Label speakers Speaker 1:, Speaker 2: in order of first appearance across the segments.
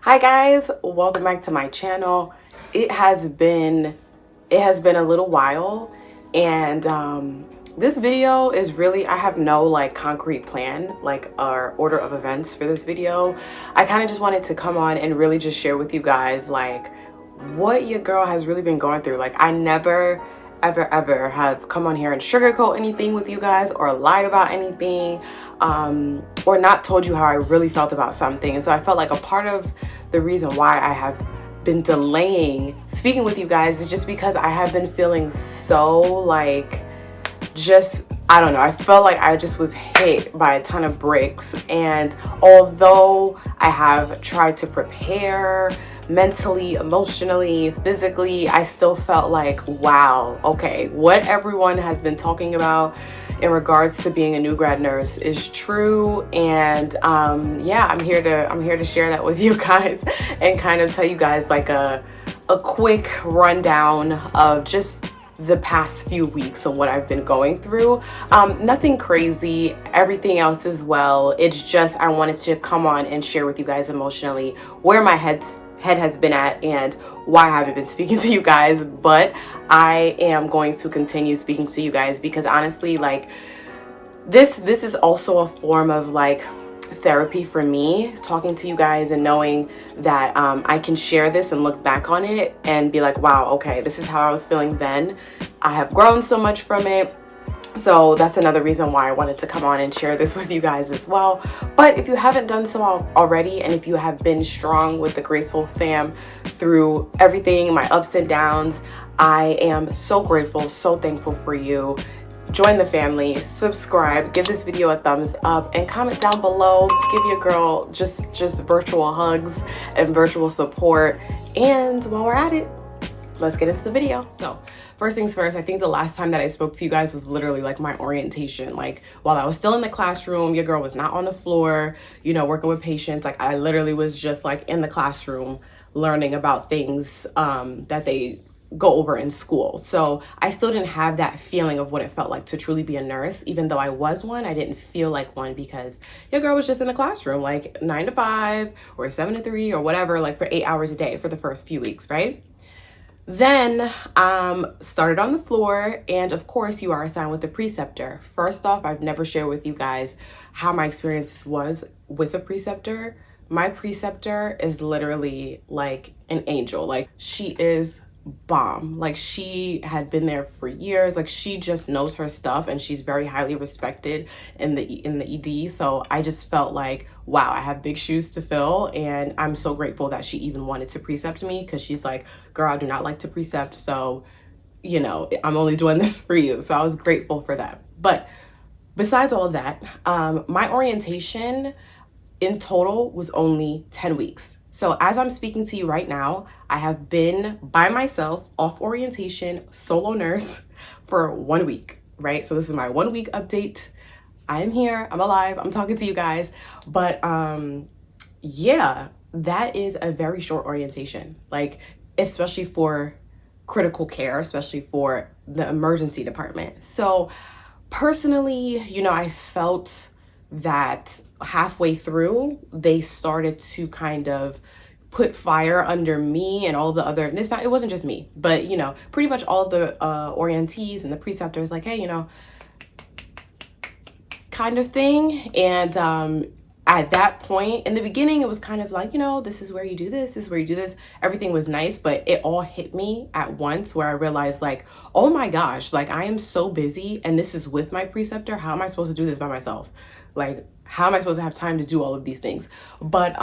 Speaker 1: Hi guys, welcome back to my channel. It has been a little while, and this video is really, I have no like concrete plan, like our order of events for this video. I kind of just wanted to come on and really just share with you guys like what your girl has really been going through. Like I never ever have come on here and sugarcoat anything with you guys or lied about anything, or not told you how I really felt about something. And so I felt like a part of the reason why I have been delaying speaking with you guys is just because I have been feeling so like, just, I don't know, I felt like I just was hit by a ton of bricks. And although I have tried to prepare mentally, emotionally, physically, I still felt like, wow, okay, what everyone has been talking about in regards to being a new grad nurse is true. And yeah, I'm here to share that with you guys and kind of tell you guys like a quick rundown of just the past few weeks and what I've been going through. Nothing crazy, everything else is well. It's just I wanted to come on and share with you guys emotionally where my head has been at and why I haven't been speaking to you guys. But I am going to continue speaking to you guys because honestly, like this is also a form of like therapy for me, talking to you guys and knowing that I can share this and look back on it and be like, wow, okay, this is how I was feeling then. I have grown so much from it. So that's another reason why I wanted to come on and share this with you guys as well. But if you haven't done so already, and if you have been strong with the Graceful fam through everything, my ups and downs, I am so grateful, so thankful for you. Join the family, subscribe, give this video a thumbs up, and comment down below. Give your girl just virtual hugs and virtual support. And while we're at it, let's get into the video. So first things first, I think the last time that I spoke to you guys was literally like my orientation. Like while I was still in the classroom, your girl was not on the floor, you know, working with patients. Like I literally was just like in the classroom learning about things that they go over in school. So I still didn't have that feeling of what it felt like to truly be a nurse. Even though I was one, I didn't feel like one because your girl was just in the classroom like 9 to 5 or 7 to 3 or whatever, like for 8 hours a day for the first few weeks, right? Then started on the floor, and of course you are assigned with a preceptor. First off, I've never shared with you guys how my experience was with a preceptor. My preceptor is literally like an angel. Like she is bomb. Like she had been there for years. Like she just knows her stuff and she's very highly respected in the ED. So I just felt like, wow, I have big shoes to fill, and I'm so grateful that she even wanted to precept me, because she's like, girl, I do not like to precept, so you know, I'm only doing this for you. So I was grateful for that. But besides all of that, my orientation in total was only 10 weeks. So as I'm speaking to you right now, I have been by myself off orientation, solo nurse, for 1 week, right? So this is my 1 week update. I am here, I'm alive, I'm talking to you guys. But yeah, that is a very short orientation, like especially for critical care, especially for the emergency department. So personally, you know, I felt that halfway through they started to kind of put fire under me and all the other, and it wasn't just me, but you know, pretty much all of the orientees and the preceptors, like, hey, you know, kind of thing. And at that point in the beginning, it was kind of like, you know, this is where you do this, this is where you do this. Everything was nice, but it all hit me at once where I realized like, oh my gosh, like I am so busy and this is with my preceptor. How am I supposed to do this by myself? Like, how am I supposed to have time to do all of these things? But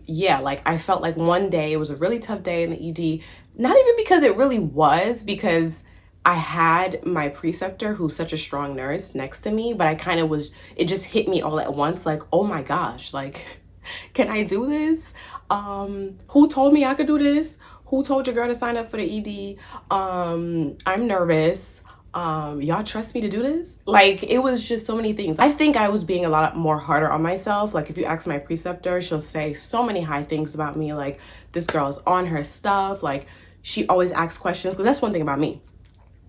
Speaker 1: yeah, like I felt like one day it was a really tough day in the ED, not even because it really was, because I had my preceptor, who's such a strong nurse, next to me, but I kind of was, it just hit me all at once, like, oh my gosh, like, can I do this? Who told me I could do this? Who told your girl to sign up for the ED? I'm nervous. Y'all trust me to do this? Like, it was just so many things. I think I was being a lot more harder on myself. Like, if you ask my preceptor, she'll say so many high things about me. Like, this girl's on her stuff. Like, she always asks questions, because that's one thing about me.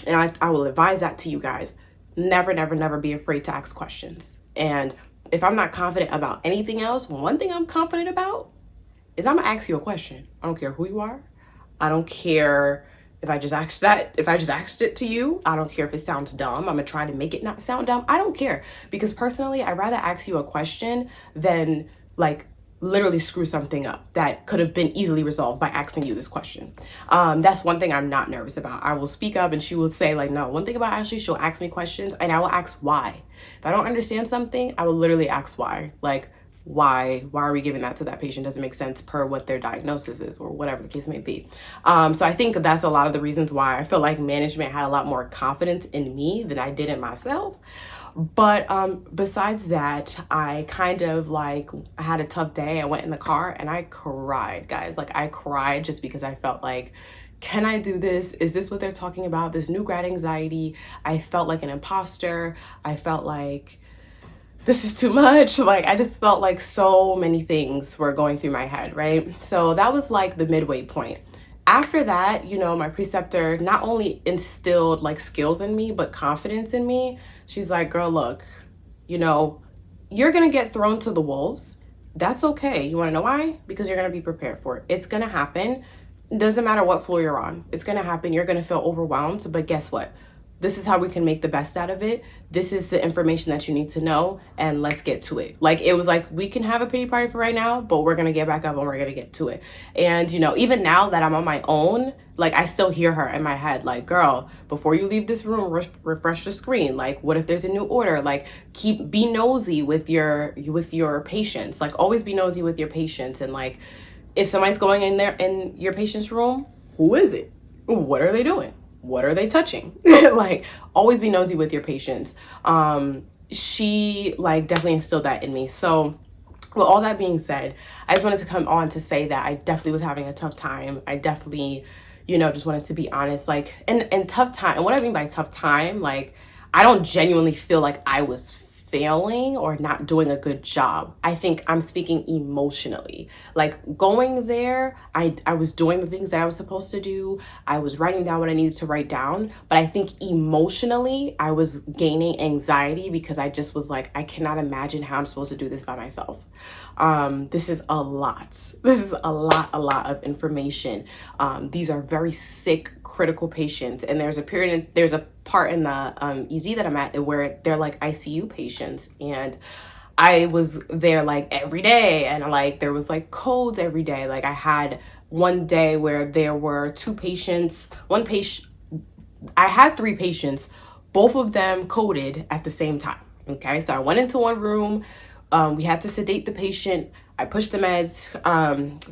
Speaker 1: And I will advise that to you guys. Never, never, never be afraid to ask questions. And if I'm not confident about anything else, one thing I'm confident about is I'm gonna ask you a question. I don't care who you are. I don't care if I just asked that, if I just asked it to you. I don't care if it sounds dumb. I'm gonna try to make it not sound dumb. I don't care. Because personally, I'd rather ask you a question than like literally screw something up that could have been easily resolved by asking you this question. That's one thing I'm not nervous about. I will speak up and she will say like, no, one thing about Ashley, she'll ask me questions and I will ask why. If I don't understand something, I will literally ask why. Like, why are we giving that to that patient? Doesn't make sense per what their diagnosis is or whatever the case may be. So I think that's a lot of the reasons why I feel like management had a lot more confidence in me than I did in myself. But besides that, I kind of like I had a tough day. I went in the car and I cried, guys. Like I cried just because I felt like, can I do this? Is this what they're talking about? This new grad anxiety. I felt like an imposter. I felt like this is too much. Like I just felt like so many things were going through my head, right? So that was like the midway point. After that, you know, my preceptor not only instilled like skills in me, but confidence in me. She's like, girl, look, you know, you're gonna get thrown to the wolves. That's okay. You wanna know why? Because you're gonna be prepared for it. It's gonna happen. It doesn't matter what floor you're on. It's gonna happen. You're gonna feel overwhelmed, but guess what? This is how we can make the best out of it. This is the information that you need to know, and let's get to it. Like it was like, we can have a pity party for right now, but we're gonna get back up and we're gonna get to it. And you know, even now that I'm on my own, like I still hear her in my head, like, girl, before you leave this room, refresh the screen. Like, what if there's a new order? Like, be nosy with your patients. Like, always be nosy with your patients. And like, if somebody's going in there in your patient's room, who is it? What are they doing? What are they touching? Like, always be nosy with your patients. She like definitely instilled that in me. So with all that being said, I just wanted to come on to say that I definitely was having a tough time. I definitely, you know, just wanted to be honest. Like, and tough time, and what I mean by tough time, like, I don't genuinely feel like I was failing or not doing a good job. I think I'm speaking emotionally. Like going there, I was doing the things that I was supposed to do. I was writing down what I needed to write down, but I think emotionally I was gaining anxiety because I just was like, I cannot imagine how I'm supposed to do this by myself. This is a lot. This is a lot of information. These are very sick, critical patients. And there's a part in the EZ that I'm at where they're like ICU patients. And I was there like every day, and like there was like codes every day. Like I had one day where there were I had 3 patients, both of them coded at the same time. Okay, so I went into one room. We had to sedate the patient. I pushed the meds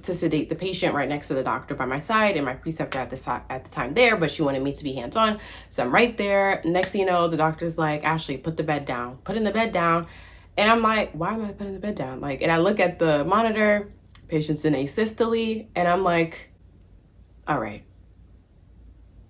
Speaker 1: to sedate the patient right next to the doctor by my side, and my preceptor at the time there, but she wanted me to be hands-on. So I'm right there. Next thing you know, the doctor's like, Ashley, put the bed down. Putting the bed down. And I'm like, why am I putting the bed down? Like, and I look at the monitor, patient's in asystole, and I'm like, all right,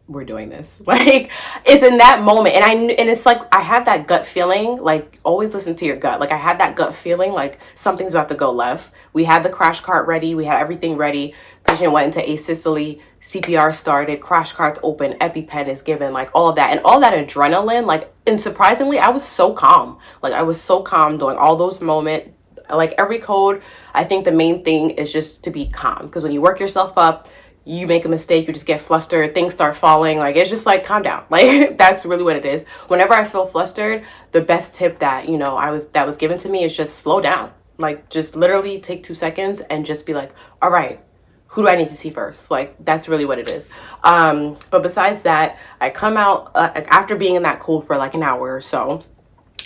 Speaker 1: we're doing this. Like, it's in that moment. And it's like, I had that gut feeling, like always listen to your gut. Like I had that gut feeling like something's about to go left. We had the crash cart ready. We had everything ready. Patient went into asystole, CPR started, crash cart's open, EpiPen is given, like all of that. And all that adrenaline, like, and surprisingly, I was so calm. Like I was so calm during all those moments. Like every code, I think the main thing is just to be calm. Because when you work yourself up, you make a mistake, you just get flustered, things start falling. Like, it's just like, calm down. Like, that's really what it is. Whenever I feel flustered, the best tip that, you know, that was given to me is just slow down. Like, just literally take 2 seconds and just be like, all right, who do I need to see first? Like, that's really what it is. But besides that, I come out after being in that cold for like an hour or so.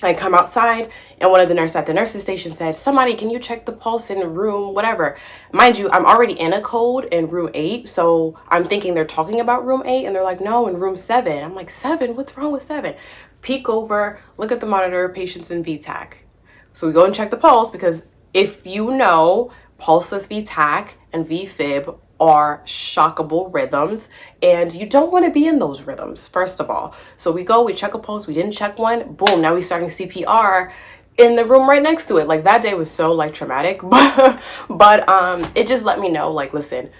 Speaker 1: I come outside, and one of the nurses at the nurse's station says, somebody, can you check the pulse in room whatever? Mind you, I'm already in a code in room 8, so I'm thinking they're talking about room 8, and they're like, no, in room 7. I'm like, 7? What's wrong with 7? Peek over, look at the monitor, patient's in VTAC. So we go and check the pulse, because if you know, pulseless VTAC and VFib are shockable rhythms, and you don't want to be in those rhythms, first of all. So we go, we check a pulse, we didn't check one, boom, now we're starting CPR in the room right next to it. Like, that day was so like traumatic, but it just let me know, like, listen,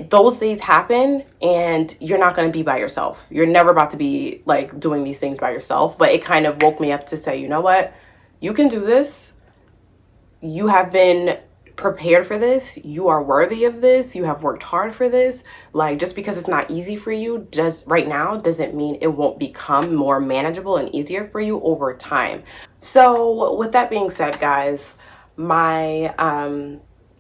Speaker 1: those days happen, and you're not going to be by yourself. You're never about to be like doing these things by yourself. But it kind of woke me up to say, you know what, you can do this. You have been prepared for this. You are worthy of this. You have worked hard for this. Like, just because it's not easy for you just right now doesn't mean it won't become more manageable and easier for you over time. So with that being said, guys, my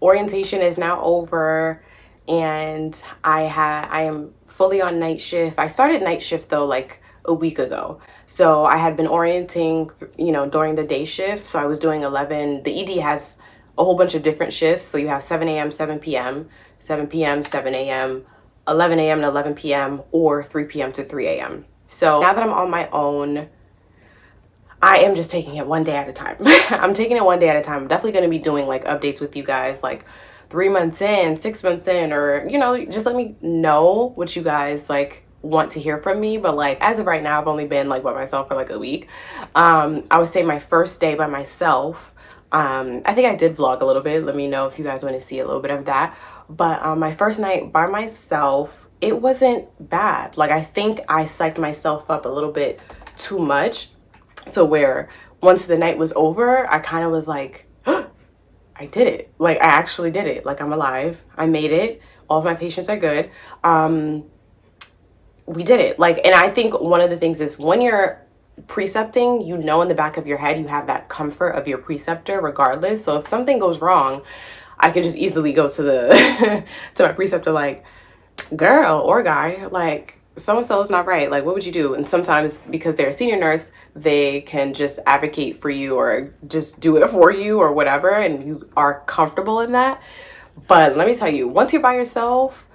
Speaker 1: orientation is now over, and I am fully on night shift. I started night shift though like a week ago. So I had been orienting, during the day shift. So I was doing 11. The ED has a whole bunch of different shifts. So you have 7 a.m., 7 p.m., 7 p.m., 7 a.m., 11 a.m. to 11 p.m., or 3 p.m. to 3 a.m. So now that I'm on my own, I am just taking it one day at a time. I'm taking it one day at a time. I'm definitely going to be doing like updates with you guys like 3 months in, 6 months in, or, just let me know what you guys like want to hear from me. But like, as of right now, I've only been like by myself for like a week. I would say my first day by myself, I think I did vlog a little bit. Let me know if you guys want to see a little bit of that. But my first night by myself, it wasn't bad. Like, I think I psyched myself up a little bit too much, to where once the night was over, I kind of was like, I did it. Like, I actually did it. Like, I'm alive. I made it. All of my patients are good. We did it. Like, and I think one of the things is when you're precepting, in the back of your head, you have that comfort of your preceptor regardless. So if something goes wrong, I can just easily go to the to my preceptor like, girl or guy, like, so-and-so is not right. Like, what would you do? And sometimes because they're a senior nurse, they can just advocate for you or just do it for you or whatever, and you are comfortable in that. But let me tell you, once you're by yourself,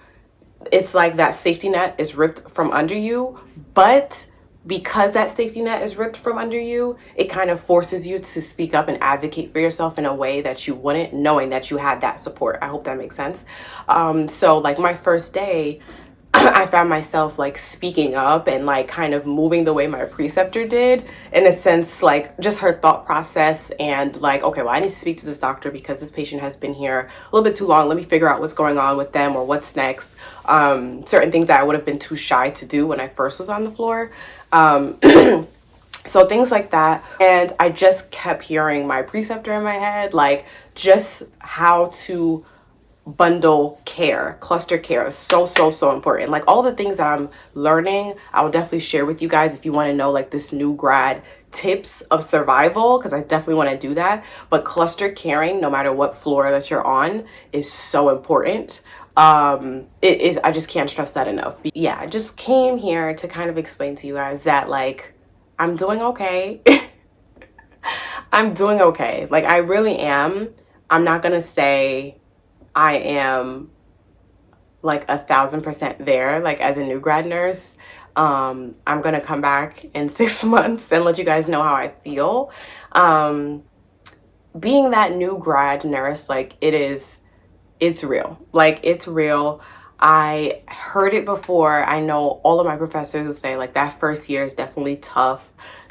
Speaker 1: it's like that safety net is ripped from under you. But because that safety net is ripped from under you, it kind of forces you to speak up and advocate for yourself in a way that you wouldn't, knowing that you had that support. I hope that makes sense. So like my first day, I found myself like speaking up and like kind of moving the way my preceptor did, in a sense, like just her thought process, and like, okay, well, I need to speak to this doctor because this patient has been here a little bit too long. Let me figure out what's going on with them or what's next. Certain things that I would have been too shy to do when I first was on the floor. So things like that. And I just kept hearing my preceptor in my head, like just how to bundle care, cluster care is so important. Like all the things that I'm learning, I will definitely share with you guys if you want to know like this new grad tips of survival, because I definitely want to do that. But cluster caring, no matter what floor that you're on, is so important. It is, I just can't stress that enough. Yeah, I just came here to kind of explain to you guys that like I'm doing okay. I'm doing okay. Like I really am. I'm not gonna say I am like 1,000% there, like as a new grad nurse. I'm gonna come back in 6 months and let you guys know how I feel. Being that new grad nurse, like it's real. Like it's real. I heard it before. I know all of my professors will say like that first year is definitely tough.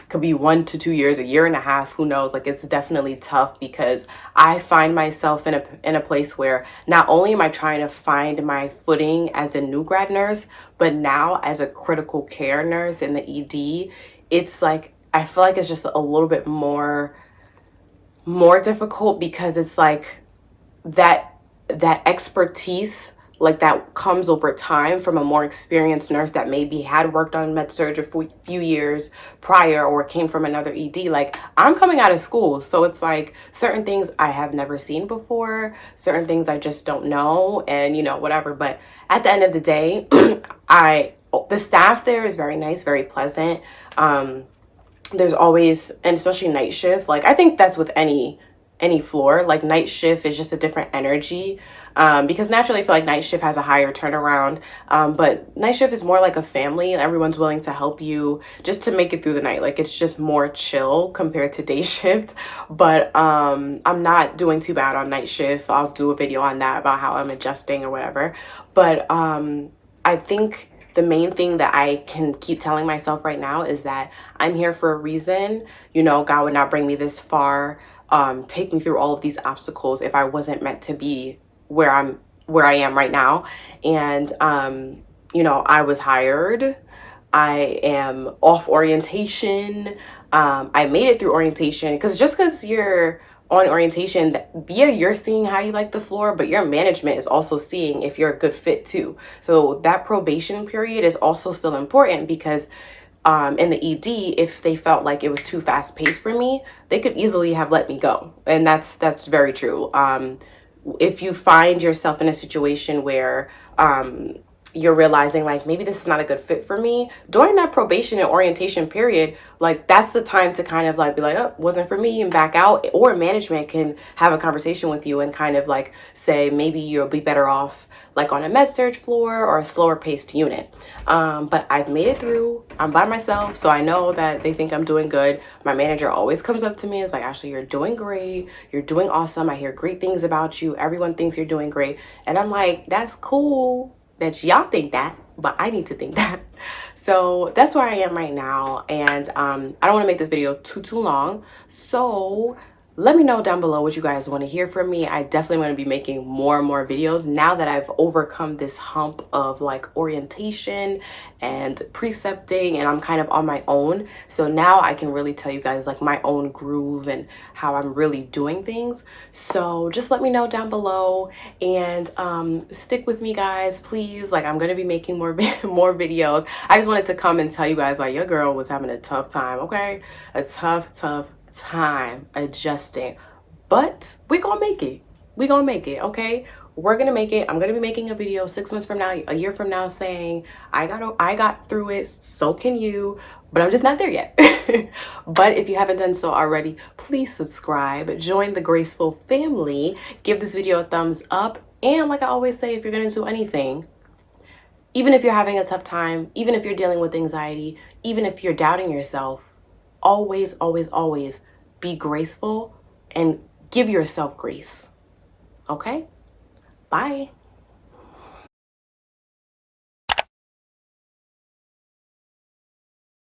Speaker 1: Could be 1 to 2 years, a year and a half, who knows. Like it's definitely tough, because I find myself in a place where not only am I trying to find my footing as a new grad nurse, but now as a critical care nurse in the ED, it's like I feel like it's just a little bit more difficult, because it's like that expertise, like that comes over time from a more experienced nurse that maybe had worked on med surg a few years prior or came from another ED. Like I'm coming out of school, so it's like certain things I have never seen before, certain things I just don't know, and whatever. But at the end of the day, the staff there is very nice, very pleasant. There's always, and especially night shift, like I think that's with any floor, like night shift is just a different energy, because naturally I feel like night shift has a higher turnaround, but night shift is more like a family. Everyone's willing to help you just to make it through the night. Like it's just more chill compared to day shift. But I'm not doing too bad on night shift. I'll do a video on that about how I'm adjusting or whatever. But I think the main thing that I can keep telling myself right now is that I'm here for a reason. God would not bring me this far, take me through all of these obstacles if I wasn't meant to be where I am right now. And I was hired. I am off orientation. I made it through orientation, because just because you're on orientation, yeah, you're seeing how you like the floor, but your management is also seeing if you're a good fit too. So that probation period is also still important, because in the ED, if they felt like it was too fast paced for me, they could easily have let me go. And that's very true. If you find yourself in a situation where you're realizing like maybe this is not a good fit for me during that probation and orientation period, like that's the time to kind of like be like, oh, wasn't for me, and back out. Or management can have a conversation with you and kind of like say maybe you'll be better off like on a med surg floor or a slower paced unit. But I've made it through. I'm by myself, so I know that they think I'm doing good. My manager always comes up to me and is like, Ashley, you're doing great, you're doing awesome, I hear great things about you, everyone thinks you're doing great. And I'm like, that's cool that y'all think that, but I need to think that. So that's where I am right now. And I don't want to make this video too long. So let me know down below what you guys want to hear from me. I definitely want to be making more and more videos now that I've overcome this hump of like orientation and precepting, and I'm kind of on my own. So now I can really tell you guys like my own groove and how I'm really doing things. So just let me know down below, and stick with me, guys, please. Like, I'm gonna be making more more videos. I just wanted to come and tell you guys like your girl was having a tough time, okay? A tough time adjusting, but we're gonna make it. We're gonna make it, okay? We're gonna make it. I'm gonna be making a video 6 months from now, a year from now, saying I got through it, so can you. But I'm just not there yet. But if you haven't done so already, please subscribe, join the Graceful family, give this video a thumbs up, and like I always say, if you're gonna do anything, even if you're having a tough time, even if you're dealing with anxiety, even if you're doubting yourself, always, always, always be graceful and give yourself grace. Okay? Bye.